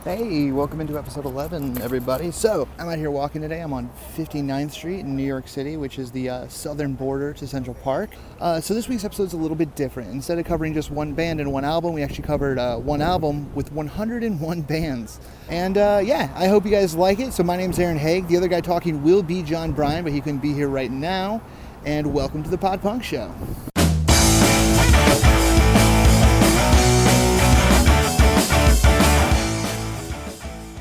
Hey, welcome into episode 11, everybody. So, I'm out here walking today. I'm on 59th Street in New York City, which is the southern border to Central Park. So this week's episode is a little bit different. Instead of covering just one band and one album, we actually covered one album with 101 bands. And yeah, I hope you guys like it. So my name's Aaron Haag. The other guy talking will be John Bryan, but he couldn't be here right now. And welcome to the Pod Punk Show.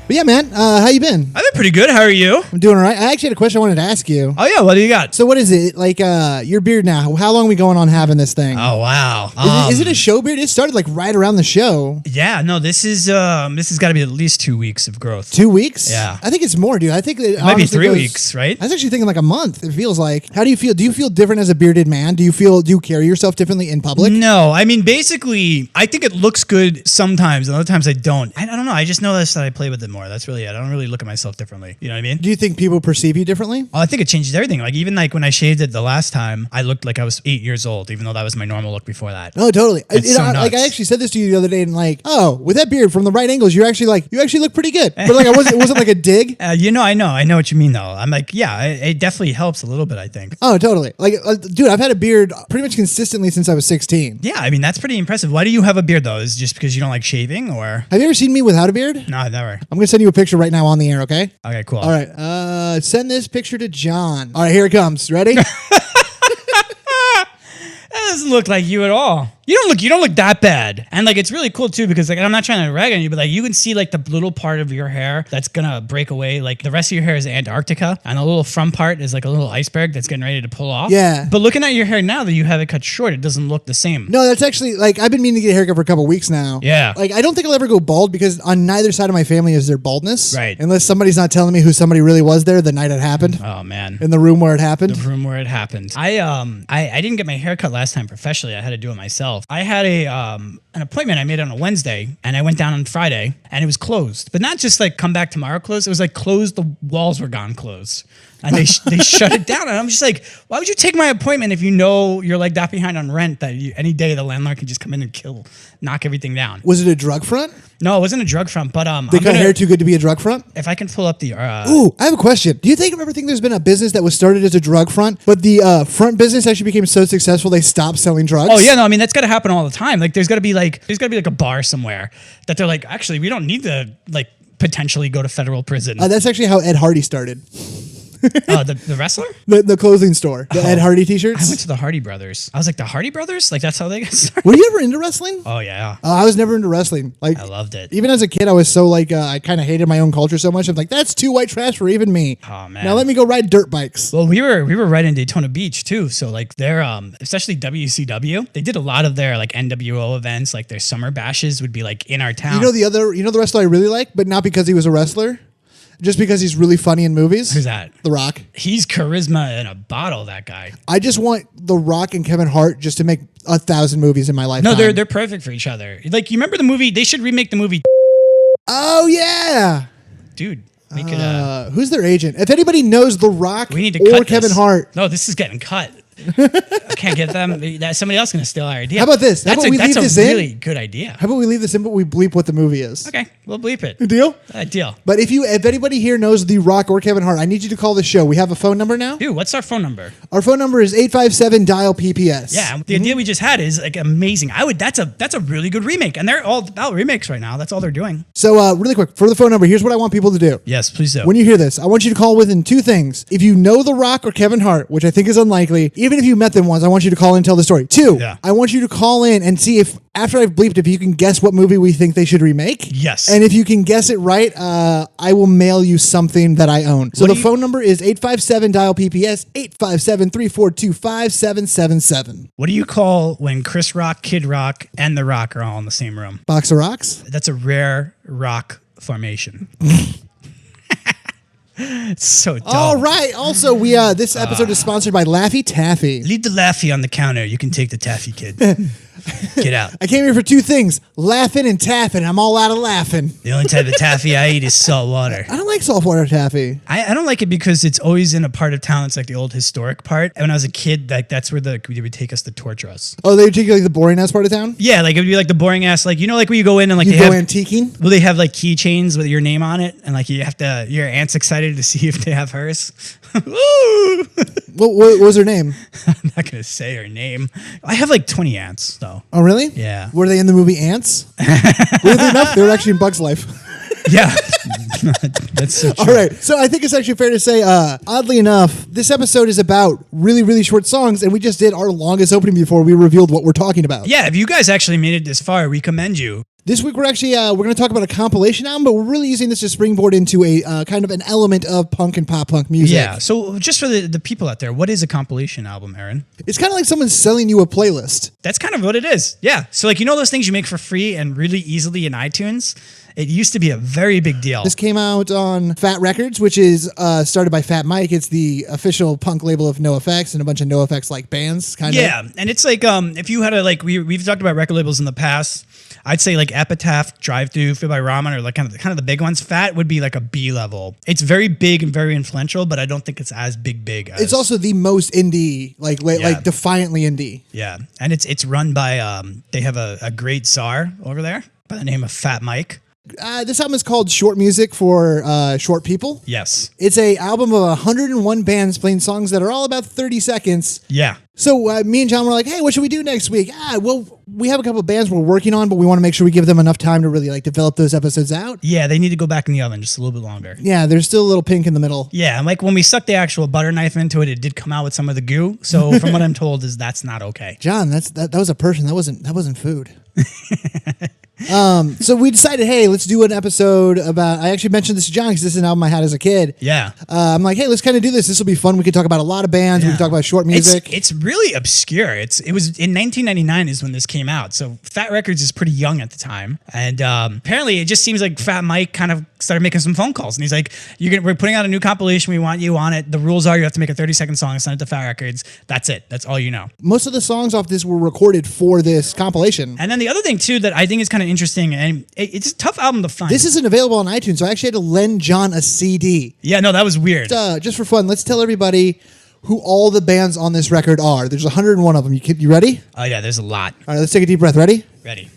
But yeah, man, how you been? I've been pretty good. How are you? I'm doing all right. I actually had a question I wanted to ask you. Oh, yeah. What do you got? So what is it? Like, your beard now, how long are we going on having this thing? Oh, wow. Is it a show beard? It started like right around the show. Yeah, no, this has got to be at least 2 weeks of growth. 2 weeks? Yeah. I think it's more, dude. I think it might be 3 weeks, right? I was actually thinking like a month, it feels like. How do you feel? Do you feel different as a bearded man? Do you carry yourself differently in public? No, I mean, basically, I think it looks good sometimes, and other times I don't. I don't know. I just noticed that I play with it more. That's really it. I don't really look at myself differently. You know what I mean? Do you think people perceive you differently? Oh, I think it changes everything. Like, even like when I shaved it the last time, I looked like I was 8 years old, even though that was my normal look before that. Oh, totally. It's so nuts. Like, I actually said this to you the other day, and like, oh, with that beard from the right angles, you actually look pretty good. But like, it wasn't like a dig. I know what you mean though. I'm like, yeah, it definitely helps a little bit, I think. Oh, totally. Like, dude, I've had a beard pretty much consistently since I was 16. Yeah, I mean, that's pretty impressive. Why do you have a beard though? Is it just because you don't like shaving, or? Have you ever seen me without a beard? No, I've never. I'm gonna send you a picture right now on the air, okay? Okay, cool. All right, send this picture to John. All right, here it comes. Ready? That doesn't look like you at all. You don't look that bad. And like, it's really cool too, because like, I'm not trying to rag on you, but like, you can see like the little part of your hair that's gonna break away. Like, the rest of your hair is Antarctica, and the little front part is like a little iceberg that's getting ready to pull off. Yeah. But looking at your hair now that you have it cut short, it doesn't look the same. No, that's actually, like, I've been meaning to get a haircut for a couple weeks now. Yeah. Like, I don't think I'll ever go bald because on neither side of my family is there baldness. Right. Unless somebody's not telling me who somebody really was there the night it happened. Oh man. In the room where it happened. The room where it happened. I didn't get my hair cut last time professionally. I had to do it myself. I had an appointment I made on a Wednesday, and I went down on Friday, and it was closed. But not just like come back tomorrow closed. It was like closed. The walls were gone closed. And they shut it down. And I'm just like, why would you take my appointment if you know you're like that behind on rent that any day the landlord can just come in and knock everything down? Was it a drug front? No, it wasn't a drug front, but They cut hair too good to be a drug front? If I can pull up the Ooh, I have a question. Do you ever think there's been a business that was started as a drug front, but the front business actually became so successful they stopped selling drugs? Oh yeah, no, I mean, that's got to happen all the time. Like, there's got to be like a bar somewhere that they're like, actually, we don't need to like potentially go to federal prison. That's actually how Ed Hardy started. The wrestler? The clothing store. The Ed Hardy t-shirts. I went to the Hardy Brothers. I was like, the Hardy Brothers? Like, that's how they got started? Were you ever into wrestling? Oh, yeah. I was never into wrestling. Like, I loved it. Even as a kid, I was so like, I kind of hated my own culture so much. I'm like, that's too white trash for even me. Oh, man. Now let me go ride dirt bikes. Well, we were right in Daytona Beach, too. So, like, they're, especially WCW, they did a lot of their, like, NWO events. Like, their summer bashes would be, like, in our town. You know the wrestler I really like, but not because he was a wrestler? Just because he's really funny in movies? Who's that? The Rock. He's charisma in a bottle, that guy. I just want The Rock and Kevin Hart just to make 1,000 movies in my lifetime. No, they're perfect for each other. Like, you remember the movie? They should remake the movie. Oh, yeah. Dude, we could... who's their agent? If anybody knows The Rock we need to or cut Kevin this. Hart. No, this is getting cut. I can't get them. Somebody else is going to steal our idea. How about this? That's a really good idea. How about we leave this in, but we bleep what the movie is? Okay, we'll bleep it. Deal? Deal. But if anybody here knows The Rock or Kevin Hart, I need you to call the show. We have a phone number now. Dude, what's our phone number? Our phone number is 857-DIAL-PPS. Yeah, the idea we just had is like amazing. That's a really good remake, and they're all about remakes right now. That's all they're doing. So really quick, for the phone number, here's what I want people to do. Yes, please do. When you hear this, I want you to call within two things. If you know The Rock or Kevin Hart, which I think is unlikely, even if you met them once, I want you to call in and tell the story. Two, I want you to call in and see if, after I've bleeped, if you can guess what movie we think they should remake. Yes. And if you can guess it right, I will mail you something that I own. So the phone number is 857-DIAL-PPS, 857-342-5777. What do you call when Chris Rock, Kid Rock, and The Rock are all in the same room? Box of rocks? That's a rare rock formation. It's so dumb. All right. Also, we this episode is sponsored by Laffy Taffy. Leave the Laffy on the counter. You can take the Taffy, kid. Get out. I came here for two things, laughing and taffing. I'm all out of laughing. The only type of taffy I eat is salt water. I don't like saltwater taffy. I don't like it because it's always in a part of town. It's like the old historic part. And when I was a kid, like that's where they would take us to torture us. Oh, they would take you like the boring ass part of town? Yeah, like it would be like the boring ass, like, you know, like where you go in and like You they go have antiquing? well, they have like keychains with your name on it, and like you have to, your aunt's excited to see if they have hers. Woo! What was her name? I'm not gonna say her name. I have like 20 aunts though. Oh, really? Yeah. Were they in the movie Ants? Weirdly enough, they were actually in Bug's Life. Yeah. That's so true. All right. So I think it's actually fair to say, oddly enough, this episode is about really, really short songs, and we just did our longest opening before we revealed what we're talking about. Yeah, if you guys actually made it this far, we commend you. This week we're actually we're going to talk about a compilation album, but we're really using this to springboard into a kind of an element of punk and pop punk music. Yeah. So just for the people out there, what is a compilation album, Aaron? It's kind of like someone selling you a playlist. That's kind of what it is. Yeah. So like, you know those things you make for free and really easily in iTunes? It used to be a very big deal. This came out on Fat Records, which is started by Fat Mike. It's the official punk label of NoFX and a bunch of NoFX like bands. Kind of. Yeah, and it's like if you had a like we've talked about record labels in the past. I'd say like Epitaph, Drive Thru, Feel by Ramen are like kind of the big ones. Fat would be like a B level. It's very big and very influential, but I don't think it's as big as. It's also the most indie, like defiantly indie. Yeah, and it's run by they have a great czar over there by the name of Fat Mike. This album is called Short Music for Short People. Yes. It's a album of 101 bands playing songs that are all about 30 seconds. Yeah. So me and John were like, hey, what should we do next week? Well, we have a couple of bands we're working on, but we want to make sure we give them enough time to really like develop those episodes out. Yeah, they need to go back in the oven just a little bit longer. Yeah, there's still a little pink in the middle. Yeah, and like when we stuck the actual butter knife into it, it did come out with some of the goo. So from what I'm told is that's not okay. John, that was a person. That wasn't food. So we decided, hey, let's do an episode about. I actually mentioned this to John because this is an album I had as a kid. Yeah. I'm like, hey, let's kind of do this. This will be fun. We can talk about a lot of bands. Yeah. We can talk about short music. It's really obscure. It was in 1999 is when this came out. So Fat Records is pretty young at the time, and apparently it just seems like Fat Mike kind of started making some phone calls, and he's like, we're putting out a new compilation. We want you on it. The rules are you have to make a 30-second song and send it to Fat Records. That's it. That's all you know. Most of the songs off this were recorded for this compilation. And then the other thing too that I think is kind of interesting, and it's a tough album to find. This isn't available on iTunes, so I actually had to lend John a CD. Yeah, no, that was weird. Just for fun, let's tell everybody who all the bands on this record are. There's 101 of them. You ready? Oh yeah, there's a lot. All right, let's take a deep breath. Ready? Ready.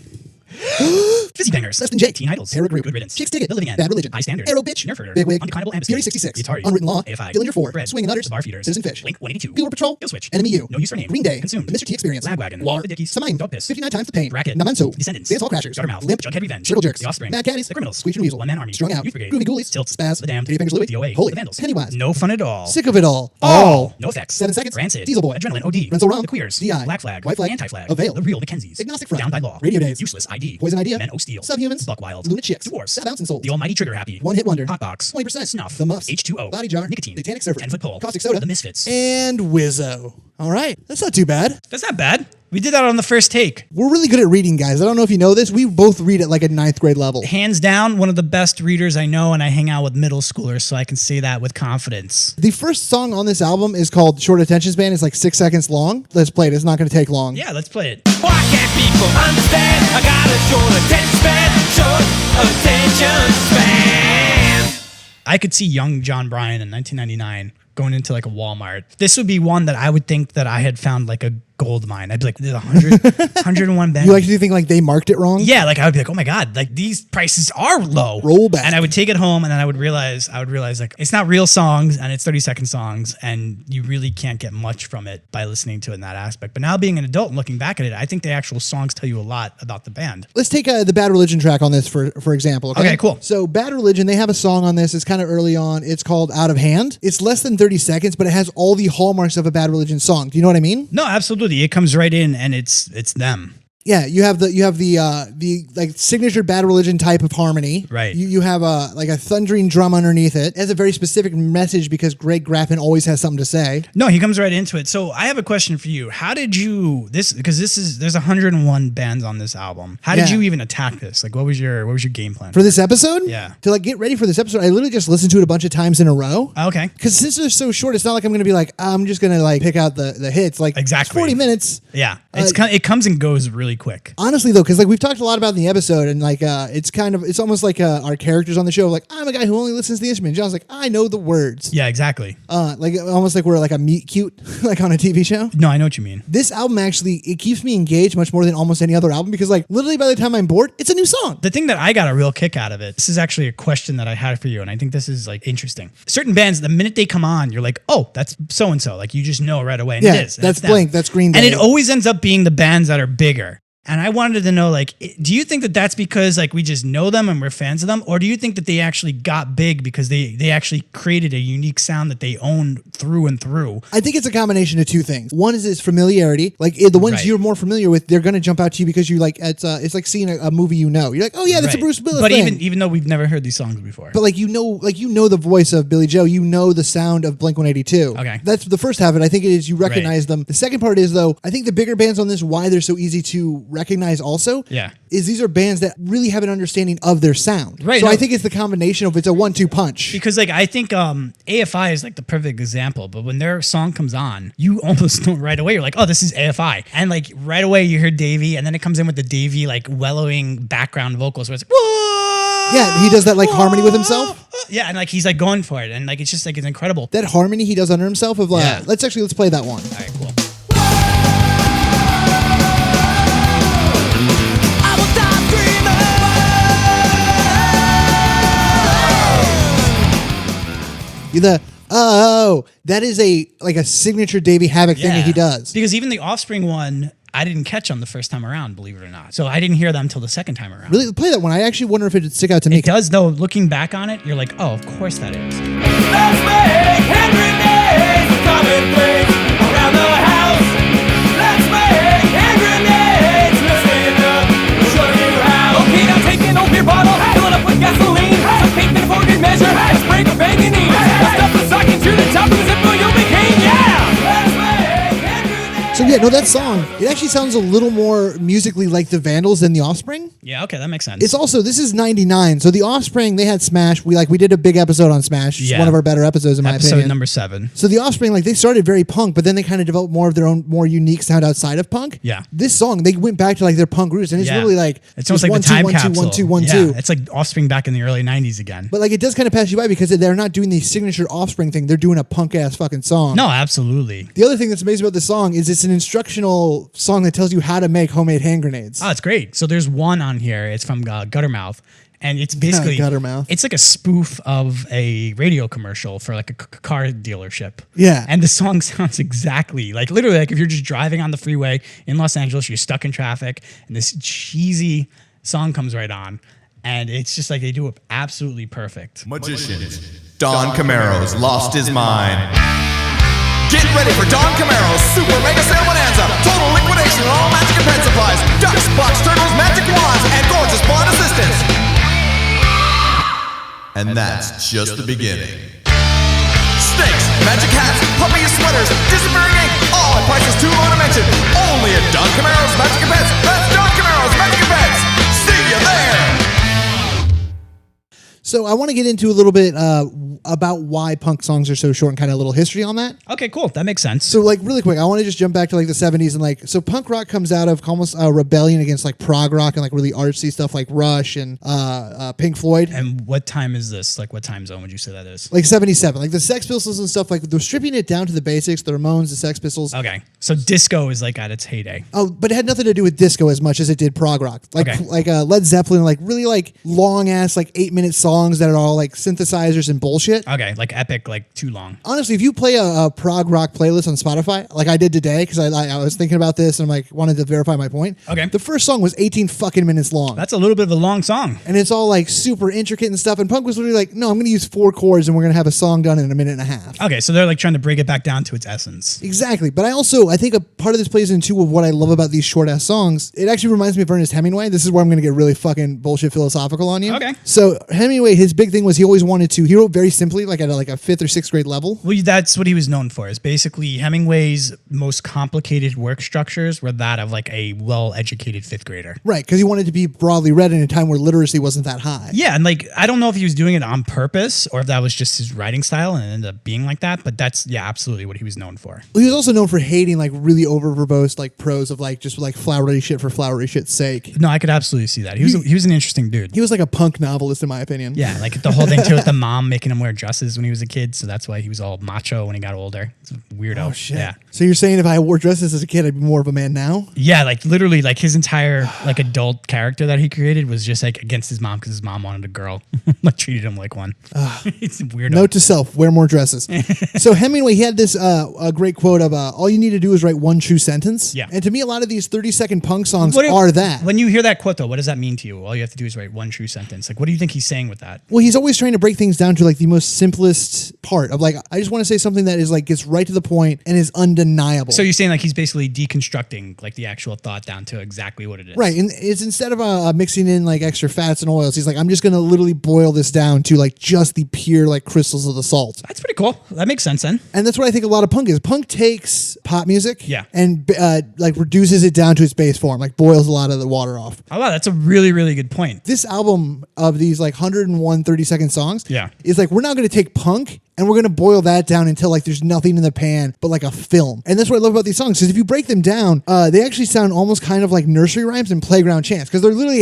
Fizzy Bangers, Less Than Jake, Teen Idols, Terror Group, Good Riddance, Chicks Ticket, The Living End, Bad Religion, High Standard, Arrow Bitch, Nerfurter, Bigwig, Undeclinable Amnesty, Fury 66, Guitar Hero, Unwritten Law, AFI, Dillinger 4, Bread, Swinging Utters, The Bar Feeders, Citizen Fish, Blink 182, Gilbert Patrol, Kill Switch, Enemy U, No Use for Name, Green Day, Consumed, The Mr. T Experience, Lagwagon, War, The Dickies, Samine, Dog Piss, 59 Times the Pain, Racket, Namanso, Descendants, Dance Hall Crashers, Juggermouth, Limp, Jughead Revenge, Circle Jerks, The Offspring, Mad Caddies, The Criminals, Screech and Weasel, One Man Army, Strung Out, Youth Brigade, Groovy Ghoulies, Stilts, Spaz, The Damned, Teddy Fingers Louie, The OA, Holy, The Vandals, Pennywise, No Fun at All, Sick of It All, No Effects, 7 Seconds, Rancid, Diesel Boy, Adrenaline OD, Rental Rum, The Queers, DI, Black Flag, White Flag, Anti-Flag, Avail, The Real Mackenzies, Agnostic Front, Down by Law, Radio Days, Useless ID, Poison Idea, Men O Steel, Subhumans, Buck Wild, Luna Chicks, Divorce, That Bouncing Souls, The Almighty Trigger Happy, One Hit Wonder, Hotbox, 20%, Snuff, The Muffs, H2O, Body Jar, Nicotine, Satanic Surfer, 10 Foot Pole, Caustic Soda, The Misfits. and Wizzo. All right, that's not too bad. That's not bad. We did that on the first take. We're really good at reading, guys. I don't know if you know this. We both read at like a 9th grade level. Hands down, one of the best readers I know, and I hang out with middle schoolers, so I can say that with confidence. The first song on this album is called Short Attention Span. It's like 6 seconds long. Let's play it. It's not going to take long. Yeah, let's play it. Why can't people understand? I got a short attention span. I could see young John Bryan in 1999 going into like a Walmart. This would be one that I would think that I had found like a gold mine. I'd be like, there's 101 bands. You actually think like they marked it wrong? Yeah, like I would be like, oh my God, like these prices are low. Roll back. And I would take it home and then I would realize like it's not real songs and it's 30-second songs and you really can't get much from it by listening to it in that aspect. But now being an adult and looking back at it, I think the actual songs tell you a lot about the band. Let's take the Bad Religion track on this for example. Okay, cool. So Bad Religion, they have a song on this. It's kind of early on. It's called Out of Hand. It's less than 30 seconds, but it has all the hallmarks of a Bad Religion song. Do you know what I mean? No, absolutely. It comes right in and it's them. Yeah, you have the like signature Bad Religion type of harmony. Right. You have like a thundering drum underneath it. It has a very specific message because Greg Graffin always has something to say. No, he comes right into it. So I have a question for you. How did you there's 101 bands on this album. How did you even attack this? Like what was your game plan? For this episode? Yeah. To like get ready for this episode, I literally just listened to it a bunch of times in a row. Okay. Because since they're so short, it's not like I'm going to be like, I'm just going to like pick out the hits. Like Exactly. It's 40 minutes. Yeah. It comes and goes really really quick. Honestly, though, because like we've talked a lot about in the episode, and like it's almost like our characters on the show. Like, I'm a guy who only listens to the instrument. John's like, I know the words. Yeah, exactly. Like almost like we're like a meet cute, like on a TV show. No, I know what you mean. This album actually, it keeps me engaged much more than almost any other album, because like literally by the time I'm bored, it's a new song. The thing that I got a real kick out of it, this is actually a question that I had for you, and I think this is like interesting. Certain bands, the minute they come on, you're like, oh, that's so and so. Like you just know right away. And Yeah, it is. And that's it's them. Blink, that's Green Day. And it always ends up being the bands that are bigger. And I wanted to know, like, do you think that that's because like we just know them and we're fans of them, or do you think that they actually got big because they actually created a unique sound that they owned through and through? I think it's a combination of two things. One is its familiarity. Like the ones Right. you're more familiar with, they're going to jump out to you because you like it's like seeing a movie you know. You're like, oh yeah, that's Right. a Bruce Willis But thing. even though we've never heard these songs before. But like you know the voice of Billy Joe, you know the sound of Blink-182. Okay. That's the first half of it. I think it is you recognize them. The second part is though, I think the bigger bands on this, why they're so easy to recognize also, Yeah. is these are bands that really have an understanding of their sound. Right, So no. I think it's the combination of it's a 1-2 punch. Because like I think AFI is like the perfect example, but when their song comes on, you almost know right away. You're like, oh, this is AFI, and like right away you hear Davey, and then it comes in with the Davey like wellowing background vocals where it's like, whoa, Yeah, he does that like harmony with himself. yeah, and like he's like going for it, and like it's just like it's incredible. That harmony he does under himself of Yeah. let's play that one. All right, cool. I will stop dreaming. That is a signature Davey Havok thing that he does. Because even the Offspring one, I didn't catch on the first time around, believe it or not. So I didn't hear them until the second time around. Really, play that one. I actually wonder if it would stick out to me. It does, though. Looking back on it, you're like, oh, of course that is. Let's make hand grenades, common things around the house. Let's make hand grenades. Listen up, we'll show you how. Okay, now take an old beer bottle, fill it up with gasoline. Some paint that for good measure, a spray of manganese. Stuff the sock into the top of the zipper, you'll be king, yeah. Let's make hand grenades. So yeah, no, that song, it actually sounds a little more musically like the Vandals than the Offspring. Yeah, okay, that makes sense. It's also, this is 99. So the Offspring, they had Smash. We did a big episode on Smash. It's Yeah. one of our better episodes in my Episode opinion. number 7. So the Offspring, they started very punk, but then they kind of developed more of their own more unique sound outside of punk. Yeah. This song, they went back to their punk roots, and it's really like it's almost like one, the time two, 1, 2, capsule. 1, 2, 1, yeah, 2. it's like Offspring back in the early 90s again. But it does kind of pass you by because they're not doing the signature Offspring thing. They're doing a punk ass fucking song. No, absolutely. The other thing that's amazing about this song is it's an instructional song that tells you how to make homemade hand grenades. Oh, it's great. So there's one on here. It's from Guttermouth. And it's basically Guttermouth. It's like a spoof of a radio commercial for like a car dealership. Yeah. And the song sounds exactly literally if you're just driving on the freeway in Los Angeles, you're stuck in traffic, and this cheesy song comes right on, and it's just like they do it absolutely perfect. Magicians. Don Camaro's lost his mind. Get ready for Don Camaro's Super Mega Sale Bonanza. Total liquidation on all magic and pen supplies. Ducks, bucks, turtles, magic wands, and gorgeous blonde assistants. And that's just the beginning. Snakes, magic hats, puppy sweaters, disappearing ink, all at prices too low to mention. Only at Don Camaro's Magic and Pets. That's Don Camaro's Magic and Pets. See you there. So I want to get into a little bit about why punk songs are so short and kind of a little history on that. Okay, cool. That makes sense. So really quick, I want to just jump back to the 70s and so punk rock comes out of almost a rebellion against prog rock and really artsy stuff like Rush and Pink Floyd. And what time is this? What time zone would you say that is? 77. The Sex Pistols and stuff, they're stripping it down to the basics, the Ramones, the Sex Pistols. Okay. So disco is at its heyday. Oh, but it had nothing to do with disco as much as it did prog rock. Led Zeppelin, really long ass 8-minute songs that are all synthesizers and bullshit. Okay, epic, too long. Honestly, if you play a prog rock playlist on Spotify, like I did today, because I was thinking about this and wanted to verify my point. Okay. The first song was 18 fucking minutes long. That's a little bit of a long song. And it's all super intricate and stuff. And punk was literally no, I'm going to use 4 chords and we're going to have a song done in a minute and a half. Okay, so they're trying to break it back down to its essence. Exactly. But I think a part of this plays into of what I love about these short ass songs. It actually reminds me of Ernest Hemingway. This is where I'm going to get really fucking bullshit philosophical on you. Okay. So Hemingway Hemingway, his big thing was he always wanted to. He wrote very simply, like at a 5th or 6th grade level. Well, that's what he was known for. Is basically Hemingway's most complicated work structures were that of like a well-educated 5th grader. Right, because he wanted to be broadly read in a time where literacy wasn't that high. Yeah, and like I don't know if he was doing it on purpose or if that was just his writing style and it ended up being like that. But that's absolutely what he was known for. He was also known for hating like really over verbose like prose of like just like flowery shit for flowery shit's sake. No, I could absolutely see that. He was an interesting dude. He was like a punk novelist in my opinion. Yeah, like the whole thing too with the mom making him wear dresses when he was a kid, so that's why he was all macho when he got older. It's a weirdo. Oh shit. Yeah. So you're saying if I wore dresses as a kid, I'd be more of a man now? Yeah, like literally, like his entire like adult character that he created was just like against his mom because his mom wanted a girl, like treated him like one. It's a weirdo. Note to self: wear more dresses. So Hemingway, he had this a great quote of all you need to do is write one true sentence. Yeah. And to me, a lot of these 30-second punk songs What do- are that. When you hear that quote though, what does that mean to you? All you have to do is write one true sentence. Like, what do you think he's saying with that? Well, he's always trying to break things down to like the most simplest part of like, I just want to say something that is like gets right to the point and is undeniable. So you're saying like he's basically deconstructing like the actual thought down to exactly what it is. Right, and it's instead of mixing in like extra fats and oils, he's like, I'm just gonna literally boil this down to like just the pure like crystals of the salt. That's pretty cool. That makes sense then. And that's what I think a lot of punk is. Punk takes pop music, Yeah. and like reduces it down to its base form, like boils a lot of the water off. Oh wow, that's a really, really good point. This album of these like 101 30-second songs, Yeah. is like we're now going to take punk and we're going to boil that down until like there's nothing in the pan but like a film. And that's what I love about these songs, because if you break them down, they actually sound almost kind of like nursery rhymes and playground chants, because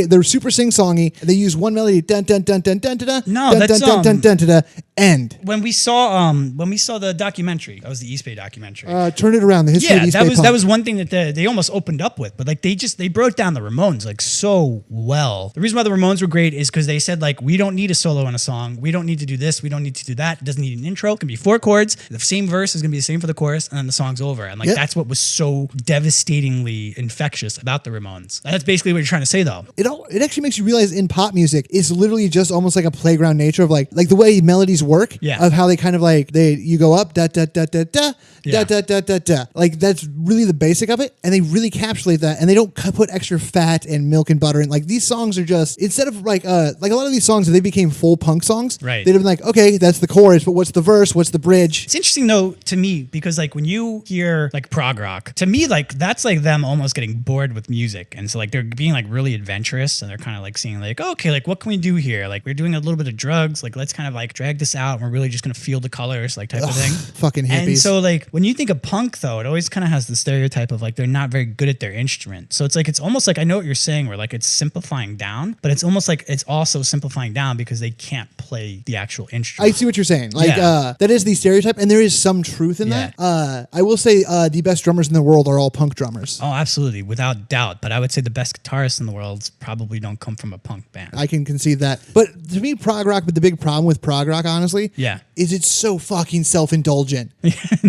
they're super sing-songy. They use one melody, dun dun dun dun dun dun dun, No, dun, that's, dun, dun, dun, dun, dun, end. When we saw the documentary, that was the East Bay documentary. Turn it around. The history of Yeah, East that Bay was punk. that was one thing that they almost opened up with, but like they broke down the Ramones like so well. The reason why the Ramones were great is because they said like we don't need a solo in a song, we don't need to do this, we don't need to do that. It doesn't need an intro. It can be 4 chords. The same verse is gonna be the same for the chorus, and then the song's over. And like Yep. that's what was so devastatingly infectious about the Ramones. And that's basically what you're trying to say though. It actually makes you realize in pop music it's literally just almost like a playground nature of like the way melodies work. Yeah. Of how they kind of like you go up da da da da da Yeah. da da da da da. Like that's really the basic of it, and they really encapsulate that, and they don't put extra fat and milk and butter in. Like these songs are just, instead of like a lot of these songs, they became full punk songs. Right. They'd have been like, okay, that's the chorus, but what's the verse? What's the bridge? It's interesting though to me because like when you hear like prog rock, to me like that's like them almost getting bored with music, and so like they're being like really adventurous, and they're kind of like seeing like, oh, okay, like what can we do here? Like we're doing a little bit of drugs, like let's kind of like drag this out, and we're really just gonna feel the colors, like type of thing. Fucking hippies. And so like when you think of punk though, it always kind of has the stereotype of like they're not very good at their instrument. So it's like it's almost like I know what you're saying, where like it's simplifying down, but it's almost like it's also simplifying down because they can't play the actual instrument. I see what you're saying. Like Yeah. that is the stereotype, and there is some truth in Yeah. that. I will say the best drummers in the world are all punk drummers. Oh, absolutely, without doubt. But I would say the best guitarists in the world probably don't come from a punk band. I can concede that. But to me, prog rock, but the big problem with prog rock, honestly, Yeah. is it's so fucking self-indulgent.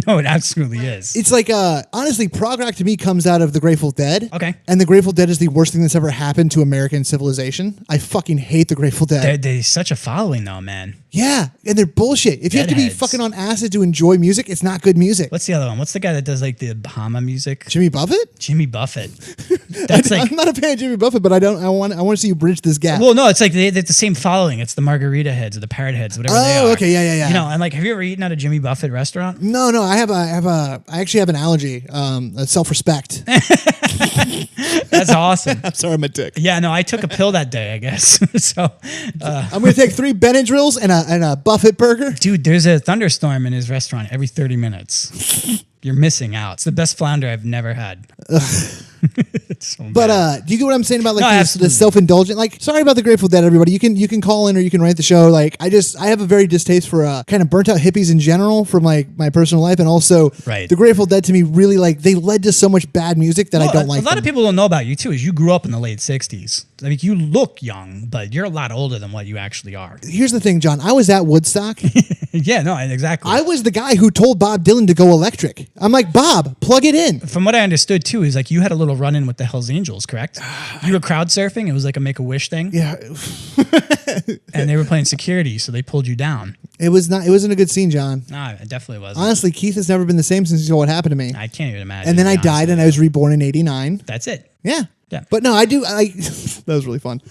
No, it absolutely is. It's like, honestly, prog rock to me comes out of the Grateful Dead. Okay. And the Grateful Dead is the worst thing that's ever happened to American civilization. I fucking hate the Grateful Dead. They're such a following though, man. Yeah, and they're bullshit. If you have to be Deadheads. fucking on acid to enjoy music, it's not good music. What's the other one? What's the guy that does like the Bahama music? Jimmy Buffett? Jimmy Buffett. That's like I'm not a fan of Jimmy Buffett, but I want to see you bridge this gap. well, no, it's like they're the same following. It's the margarita heads or the parrot heads, whatever they Oh, are. okay, yeah. You know, and like, have you ever eaten at a Jimmy Buffett restaurant? No, I actually have an allergy, self-respect. That's awesome. I'm sorry, I'm a dick. Yeah, no, I took a pill that day, I guess. So, I'm going to take 3 Benadryls and a Buffett burger. dude, there's a thunderstorm in his restaurant every 30 minutes. You're missing out. It's the best flounder I've never had. It's so But bad. do you get what I'm saying about like No, this absolutely. self-indulgent? Like, sorry about the Grateful Dead, everybody. You can call in or you can write the show. Like, I have a very distaste for kind of burnt out hippies in general from like my personal life, and also Right. the Grateful Dead to me really like they led to so much bad music that I Well, don't like. A lot of people don't know about you too. Is you grew up in the late '60s. I mean, you look young, but you're a lot older than what you actually are. Here's the thing, John. I was at Woodstock. Yeah, no, exactly. I was the guy who told Bob Dylan to go electric. I'm like, Bob, plug it in. From what I understood too, is like you had a little run-in with the Hells Angels, correct? You were crowd surfing. It was like a Make-A-Wish thing, Yeah, and they were playing security, so they pulled you down. it wasn't a good scene, John. No, it definitely wasn't. Honestly, Keith has never been the same since he saw what happened to me. I can't even imagine. And then to I be honest died, with and I was reborn in '89. you. That's it. Yeah. Yeah. But no, I do. That was really fun.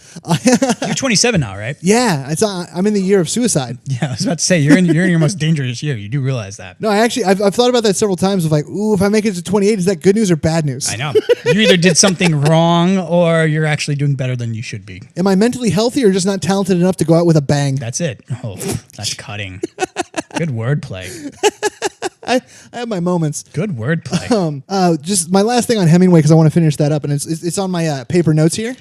You're 27 now, right? Yeah, I'm in the year of suicide. Yeah, I was about to say you're in your most dangerous year. You do realize that. No, I've thought about that several times. Of like, ooh, if I make it to 28, is that good news or bad news? I know. You either did something wrong or you're actually doing better than you should be. Am I mentally healthy or just not talented enough to go out with a bang? That's it. Oh, that's cutting. Good wordplay. I have my moments. Good wordplay. Just my last thing on Hemingway because I want to finish that up, and it's on my paper notes here.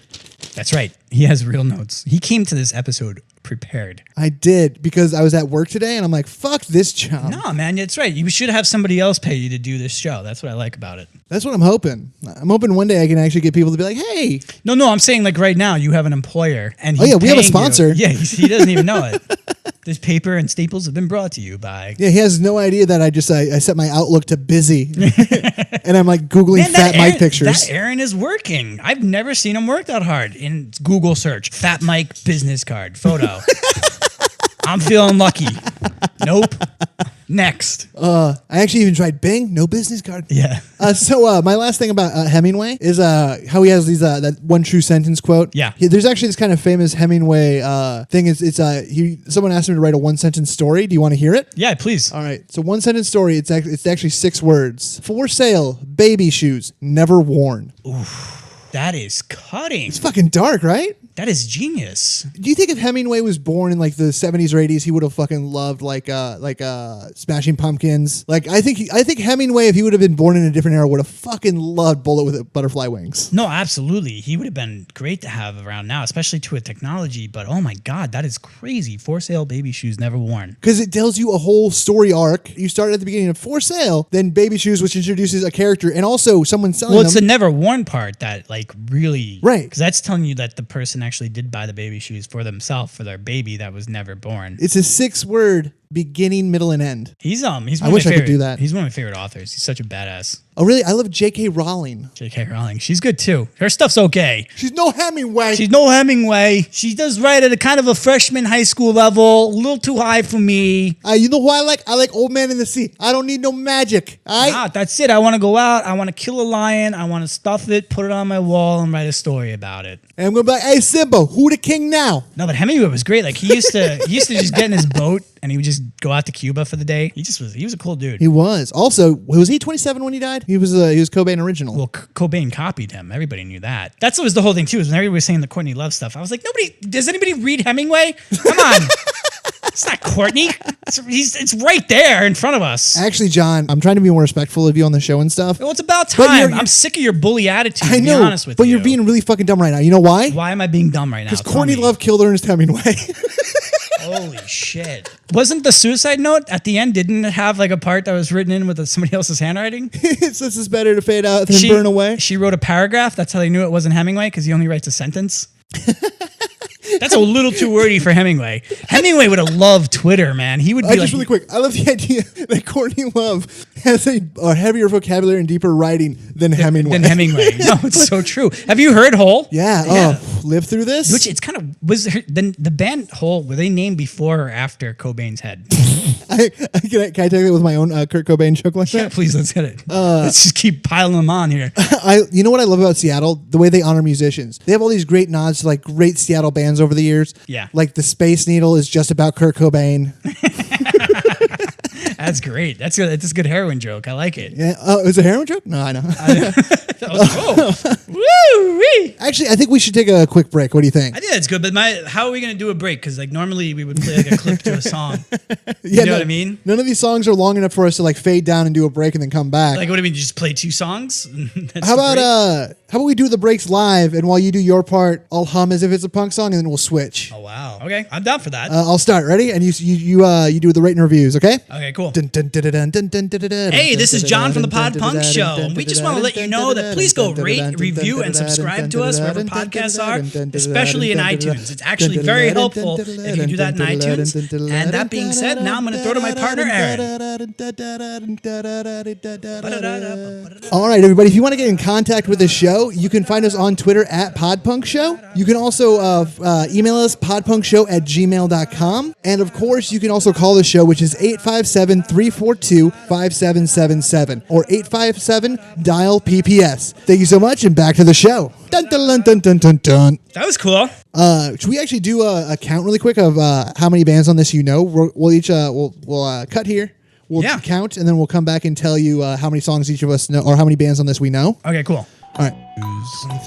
That's right. He has real notes. He came to this episode prepared. I did because I was at work today, and I'm like, "Fuck this job." No, man, it's right. You should have somebody else pay you to do this show. That's what I like about it. That's what I'm hoping. I'm hoping one day I can actually get people to be like, "Hey." No, I'm saying like right now you have an employer, and we have a sponsor. Yeah, he doesn't even know it. This paper and staples have been brought to you by. Yeah, he has no idea that I set my Outlook to busy, and I'm like Googling Fat Mike pictures. That Aaron is working. I've never seen him work that hard. In Google search, Fat Mike business card photo. I'm feeling lucky. Nope. Next. I actually even tried Bing. No business card. Yeah. So my last thing about Hemingway is how he has these that one true sentence quote. Yeah. There's actually this kind of famous Hemingway thing. Someone asked him to write a one sentence story. Do you want to hear it? Yeah, please. All right. So one sentence story. It's actually 6 words. For sale, baby shoes, never worn. That is cutting. It's fucking dark, right? That is genius. Do you think if Hemingway was born in like the 70s or 80s, he would have fucking loved like Smashing Pumpkins? Like I think Hemingway, if he would have been born in a different era, would have fucking loved Bullet with Butterfly Wings. No, absolutely. He would have been great to have around now, especially to a technology. But oh my God, that is crazy. For sale, baby shoes, never worn. Because it tells you a whole story arc. You start at the beginning of for sale, then baby shoes, which introduces a character and also someone selling them. Well, it's the never worn part that like really... Right. Because that's telling you that the person actually did buy the baby shoes for themselves, for their baby that was never born. It's a 6-word beginning, middle, and end. He's I wish I could do that. He's one of my favorite authors. He's such a badass. Oh, really? I love J.K. Rowling. J.K. Rowling. She's good too. Her stuff's okay. She's no Hemingway. She's no Hemingway. She does write at a kind of a freshman high school level, a little too high for me. You know who I like? I like Old Man in the Sea. I don't need no magic. That's it. I want to go out. I want to kill a lion. I want to stuff it, put it on my wall, and write a story about it. And I'm gonna be like, hey Simba, who the king now? No, but Hemingway was great. Like he used to just get in his boat and he would just go out to Cuba for the day. He was a cool dude. He was. Also, was he 27 when he died? He was Cobain original. Well, Cobain copied him. Everybody knew that. That was the whole thing too. Is when everybody was saying the Courtney Love stuff, I was like, does anybody read Hemingway? Come on. It's not Courtney. It's right there in front of us. Actually, John, I'm trying to be more respectful of you on the show and stuff. Well, it's about time. I'm sick of your bully attitude. I know, to be honest with but you. you're being really fucking dumb right now. You know why? Why am I being dumb right now? Because Courtney Love killed Ernest Hemingway. Holy shit. Wasn't the suicide note at the end, didn't it have like a part that was written in with somebody else's handwriting? It says it's better to fade out than burn away. She wrote a paragraph. That's how they knew it wasn't Hemingway, because he only writes a sentence. That's a little too wordy for Hemingway. Hemingway would have loved Twitter, man. He would be just really quick. I love the idea that Courtney Love has a heavier vocabulary and deeper writing than Hemingway. No, it's so true. Have you heard Hole? Yeah. Oh, live through this? Which it's kind of the band Hole, were they named before or after Cobain's head? Can I take that with my own Kurt Cobain joke like Yeah, that? please, let's get it. Let's just keep piling them on here. You know what I love about Seattle? The way they honor musicians. They have all these great nods to like great Seattle bands over the years. Yeah. Like the Space Needle is just about Kurt Cobain. That's great. That's a good heroin joke. I like it. Yeah. Oh, is it a heroin joke? No, I know. Woo-wee. Actually, I think we should take a quick break. What do you think? I think that's good, but how are we going to do a break? Because like normally we would play like a clip to a song. You know what I mean? None of these songs are long enough for us to like fade down and do a break and then come back. Like what do you mean? You just play 2 songs? How about we do the breaks live, and while you do your part, I'll hum as if it's a punk song, and then we'll switch. Oh wow. Okay, I'm down for that. I'll start. Ready? And you do the rate and reviews. Okay. Okay. Cool. Hey, Hey, this is John from the Pod Punk Show, and we just want to let you know that please go rate, review, and subscribe to us wherever podcasts are, especially in iTunes. It's actually very helpful if you do that in iTunes. And that being said, now I'm going to throw to my partner, Aaron. All right, everybody. If you want to get in contact with the show, show. You can find us on Twitter at podpunkshow. You can also email us podpunkshow@gmail.com. And of course, you can also call the show, which is 857-342-5777 or 857-DIAL-PPS. Thank you so much, and back to the show. Dun, dun, dun, dun, dun, dun, dun. That was cool. Should we actually do a count really quick of how many bands on this you know? We'll each we'll cut here. We'll count, and then we'll come back and tell you how many songs each of us know, or how many bands on this we know. Okay, cool. All right.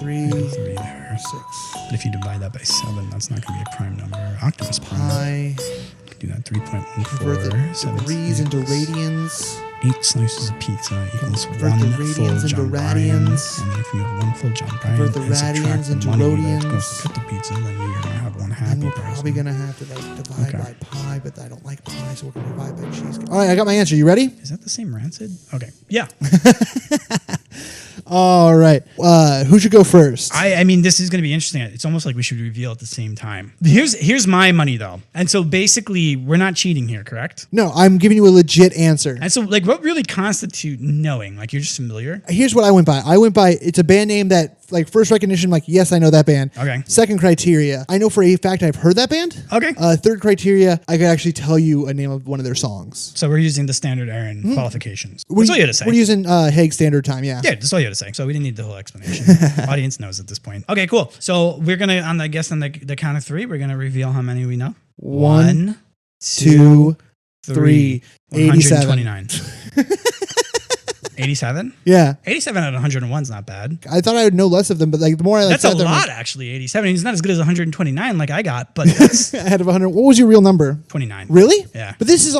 23 there. 6. But if you divide that by 7, that's not going to be a prime number. Octopus pi. You can do that. 3.14. Convert the degrees into radians. 8 slices of pizza equals Convert 1 the full radians into John Bryan. radians. And if you have 1 full John Bryan Convert the and subtract radians the into money rodians. that goes to cut the pizza, then you're going to have one And happy we're person. probably going to have to divide by pi, but I don't like pi, so we're going to divide by cheese. All right, I got my answer. You ready? Is that the same Rancid? Okay. Yeah. All right. Who should go first? I mean, this is going to be interesting. It's almost like we should reveal at the same time. Here's my money, though. And so basically, we're not cheating here, correct? No, I'm giving you a legit answer. And so, like, what really constitute knowing? Like, you're just familiar? Here's what I went by. It's a band name that, like, first recognition, like, yes, I know that band. Okay. Second criteria, I know for a fact I've heard that band. Okay. Third criteria, I could actually tell you a name of one of their songs. So we're using the standard Aaron qualifications. That's all you had to say. We're using Haag Standard Time, yeah. Yeah, that's all you had to say. So we didn't need the whole explanation. Audience knows at this point. Okay, cool. So we're going to, on the count of 3, we're going to reveal how many we know. 1, 2, 3. 129. 87? Yeah. 87 out of 101 is not bad. I thought I would know less of them, but like the more I That's a lot, actually. 87. It's not as good as 129 like I got, but that's ahead of 100. What was your real number? 29. Really? Yeah. But this is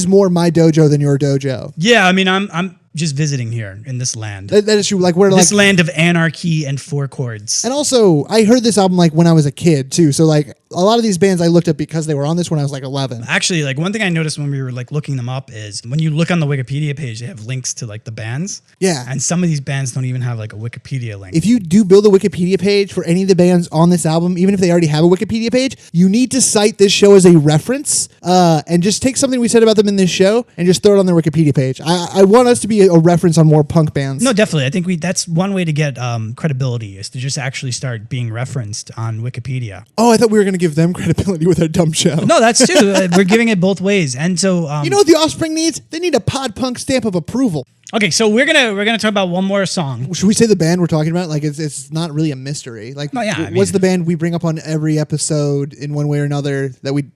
more my dojo than your dojo. Yeah, I mean, I'm just visiting here in this land. That is true. Like this land of anarchy and 4 chords. And also, I heard this album like when I was a kid too. So like a lot of these bands I looked up because they were on this when I was like 11. Actually, like one thing I noticed when we were like looking them up is when you look on the Wikipedia page, they have links to like the bands. Yeah. And some of these bands don't even have like a Wikipedia link. If you do build a Wikipedia page for any of the bands on this album, even if they already have a Wikipedia page, you need to cite this show as a reference and just take something we said about them in this show and just throw it on their Wikipedia page. I want us to be a reference on more punk bands. No, definitely. I think that's one way to get credibility is to just actually start being referenced on Wikipedia. Oh, I thought we were going to give them credibility with our dumb show. No, that's true. We're giving it both ways. And so you know what the Offspring needs? They need a pod punk stamp of approval. Okay, so we're gonna talk about one more song. Should we say the band we're talking about? Like it's not really a mystery. Like what's the band we bring up on every episode in one way or another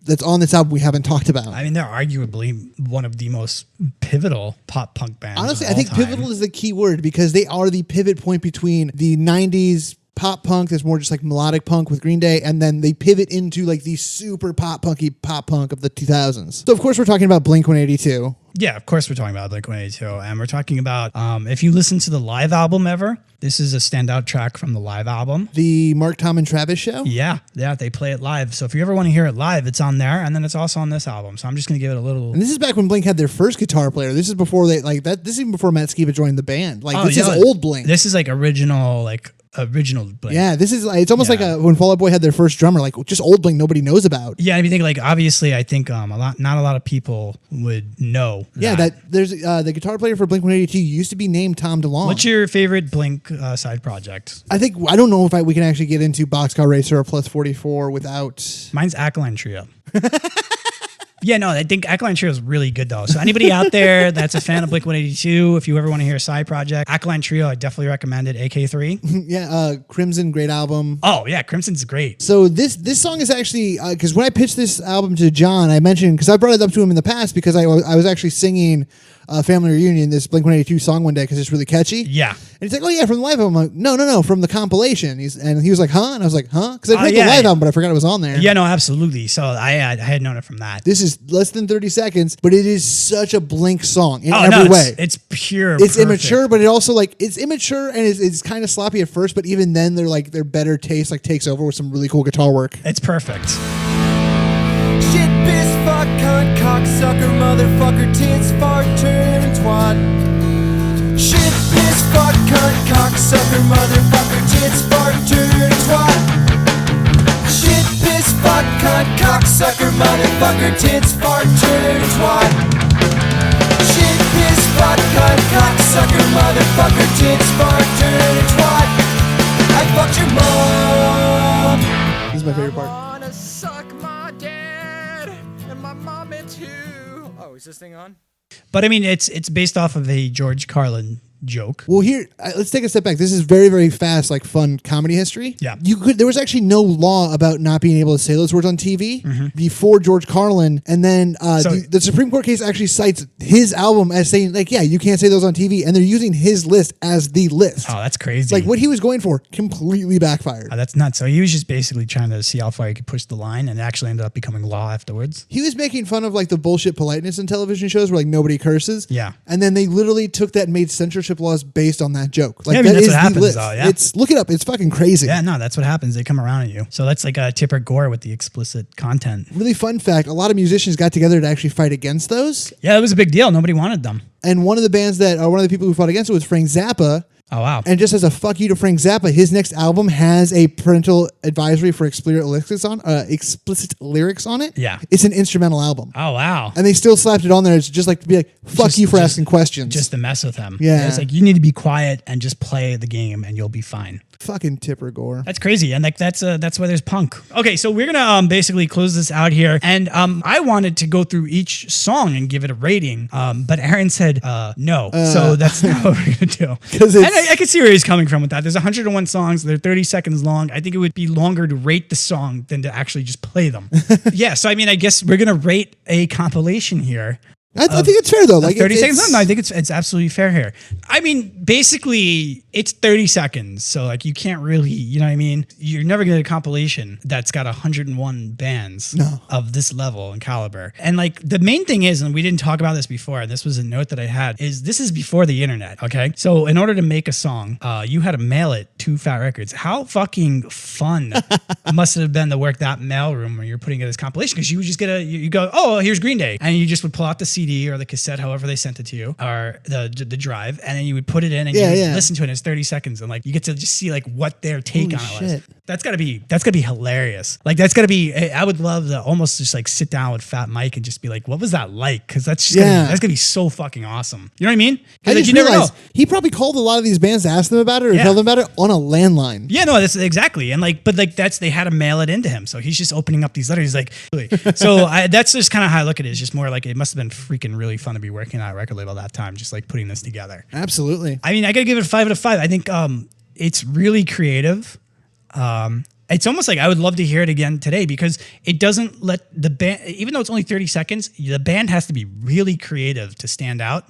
that's on this album we haven't talked about? I mean, they're arguably one of the most pivotal pop punk bands. Honestly, I think pivotal is the key word because they are the pivot point between the 90s pop punk that's more just like melodic punk with Green Day, and then they pivot into like the super pop punk of the 2000s. So of course we're talking about Blink-182. Yeah, of course we're talking about Blink-182, and we're talking about if you listen to the live album ever, this is a standout track from the live album. The Mark, Tom, and Travis show? Yeah, they play it live. So if you ever want to hear it live, it's on there, and then it's also on this album. So I'm just going to give it a little... And this is back when Blink had their first guitar player. This is before this is even before Matt Skiba joined the band. Like this is old Blink. This is like original Blink. Yeah, this is it's almost like when Fall Out Boy had their first drummer, like just old Blink nobody knows about. Yeah, if you think like obviously I think not a lot of people would know. Yeah, that there's the guitar player for Blink-182 used to be named Tom DeLonge. What's your favorite Blink side project? I don't know if we can actually get into Boxcar Racer or Plus 44 without... Mine's Alkaline Trio. Yeah, no, I think Alkaline Trio is really good though. So anybody out there that's a fan of Blink-182, if you ever want to hear a side project, Alkaline Trio, I definitely recommend it. AK3. Yeah, Crimson, great album. Oh yeah, Crimson's great. So this song is actually because when I pitched this album to John, I mentioned because I brought it up to him in the past because I was actually singing Family Reunion, this Blink-182 song one day because it's really catchy. Yeah. And he's like, oh yeah, from the live album. I'm like, no, from the compilation. He was like, huh? And I was like, huh? Because I heard the live album, but I forgot it was on there. Yeah, no, absolutely. So I had known it from that. This is less than 30 seconds, but it is such a Blink song in every way. It's pure. It's perfect. Immature, but it also it's immature and it's kind of sloppy at first, but even then their better taste takes over with some really cool guitar work. It's perfect. Shit, piss, fuck, cunt, cocksucker, motherfucker, tits, fart, turd, and twat. Shit, piss, fuck, cunt, cocksucker, motherfucker, tits, fart, turd, and twat. Shit, piss, fuck, cunt, cocksucker, motherfucker, tits, fart, turd, and twat. Shit, piss, Fuck, cunt, cocksucker, motherfucker, tits, fart, dirty twat. I fucked your mom. This is my favorite part. Wanna suck my dad and my mommy too. Oh, is this thing on? But I mean, it's based off of a George Carlin joke. Well, here, let's take a step back. This is very, very fast, like fun comedy history. Yeah. There was actually no law about not being able to say those words on TV before George Carlin. And then the Supreme Court case actually cites his album as saying, like, yeah, you can't say those on TV. And they're using his list as the list. Oh, that's crazy. Like what he was going for completely backfired. Oh, that's nuts. So he was just basically trying to see how far he could push the line, and it actually ended up becoming law afterwards. He was making fun of like the bullshit politeness in television shows where like nobody curses. Yeah. And then they literally took that and made censorship laws based on that joke. Like Yeah, I mean, that that's is what the happens, list. though, yeah. It's look it up. It's fucking crazy. Yeah, no, that's what happens. They come around at you. So that's like a Tipper Gore with the explicit content. Really fun fact, a lot of musicians got together to actually fight against those. Yeah, it was a big deal. Nobody wanted them. And one of the bands that, one of the people who fought against it was Frank Zappa. Oh, wow. And just as a fuck you to Frank Zappa, his next album has a parental advisory for explicit lyrics on it. Yeah. It's an instrumental album. Oh, wow. And they still slapped it on there. It's just like to be like, fuck you for asking questions. Just to mess with them. Yeah. It's like, you need to be quiet and just play the game and you'll be fine. Fucking Tipper Gore. That's crazy, and like that's why there's punk. Okay, so we're gonna basically close this out here, and I wanted to go through each song and give it a rating, but Aaron said no, so that's not what we're gonna do. And I can see where he's coming from with that. There's 101 songs; they're 30 seconds long. I think it would be longer to rate the song than to actually just play them. Yeah, so I mean, I guess we're gonna rate a compilation here. I think it's fair though. Like 30 seconds? No, I think it's absolutely fair here. I mean, basically, it's 30 seconds. So, like, you can't really, you know what I mean? You're never going to get a compilation that's got 101 bands of this level and caliber. And, like, the main thing is, and we didn't talk about this before, and this was a note that I had, is this is before the internet, okay? So, in order to make a song, you had to mail it to Fat Records. How fucking fun must it have been to work that mailroom when you're putting it as compilation? Because you would just get you go, oh, here's Green Day. And you just would pull out the CD or the cassette, however they sent it to you, or the drive, and then you would put it in and you would listen to it. And it's 30 seconds, and like you get to just see like what their take on it was. That's gotta be hilarious. Like that's gotta be. I would love to almost just like sit down with Fat Mike and just be like, what was that like? Because that's gonna be so fucking awesome. You know what I mean? I like, just realized he probably called a lot of these bands to ask them about it or tell them about it on a landline. Yeah, no, that's exactly. And like, but like they had to mail it into him, so he's just opening up these letters. He's like, so that's just kind of how I look at it. It's just more like it must have been freaking really fun to be working at a record label that time, just like putting this together. Absolutely. I mean, I gotta give it a 5 out of 5. I think it's really creative. It's almost like I would love to hear it again today because it doesn't let the band, even though it's only 30 seconds, the band has to be really creative to stand out,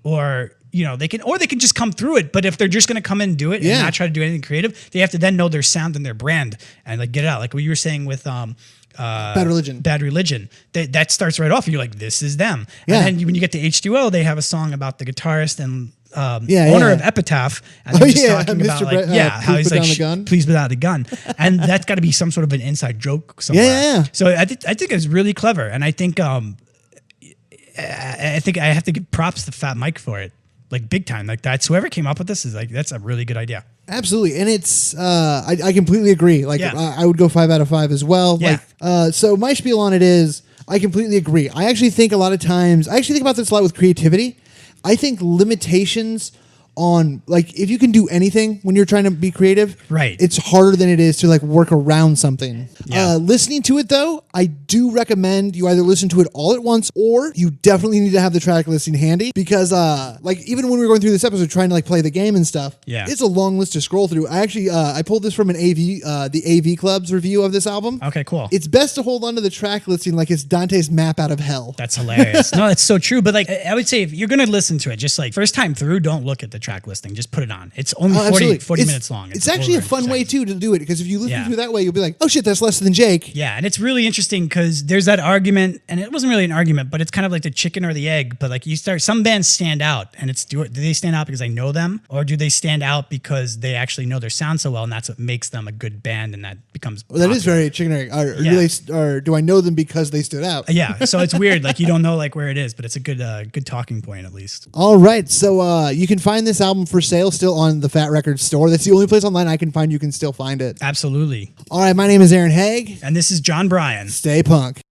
or you know, they can just come through it. But if they're just going to come in and do it and not try to do anything creative, they have to then know their sound and their brand and like get it out. Like what you were saying with Bad Religion. That starts right off. And you're like, this is them. Yeah. And then when you get to H2O, they have a song about the guitarist and owner of Epitaph. And they're just talking about like, how he's like, please put out the gun. And that's got to be some sort of an inside joke somewhere. Yeah. So I think it's really clever. And I think I have to give props to Fat Mike for it. Like big time. Like that's whoever came up with this is like, that's a really good idea. Absolutely. And it's, I completely agree. Like I would go 5 out of 5 as well. Yeah. Like, so my spiel on it is, I completely agree. I actually think a lot of times, I actually think about this a lot with creativity. I think limitations on like if you can do anything when you're trying to be creative, right, it's harder than it is to like work around something. Yeah. Listening to it though, I do recommend you either listen to it all at once or you definitely need to have the track listing handy because like even when we were going through this episode trying to like play the game and stuff, it's a long list to scroll through. I actually I pulled this from an the AV Club's review of this album. Okay, cool. It's best to hold on to the track listing like it's Dante's map out of hell. That's hilarious. No, it's so true. But like I would say if you're gonna listen to it, just like first time through, don't look at the track listing. Just put it on. It's only 40 minutes long. It's actually a fun way too to do it because if you listen through that way, you'll be like, oh shit, that's less than Jake. Yeah, and it's really interesting because there's that argument, and it wasn't really an argument, but it's kind of like the chicken or the egg. But like some bands stand out, and it's do they stand out because I know them, or do they stand out because they actually know their sound so well, and that's what makes them a good band, and that becomes that is very chicken or egg. Or do I know them because they stood out? Yeah, so it's weird. Like you don't know like where it is, but it's a good talking point at least. All right, so you can find this album for sale still on the Fat Records store. That's the only place online I can find you can still find it. Absolutely. All right, my name is Aaron Haag. And this is John Bryan. Stay punk.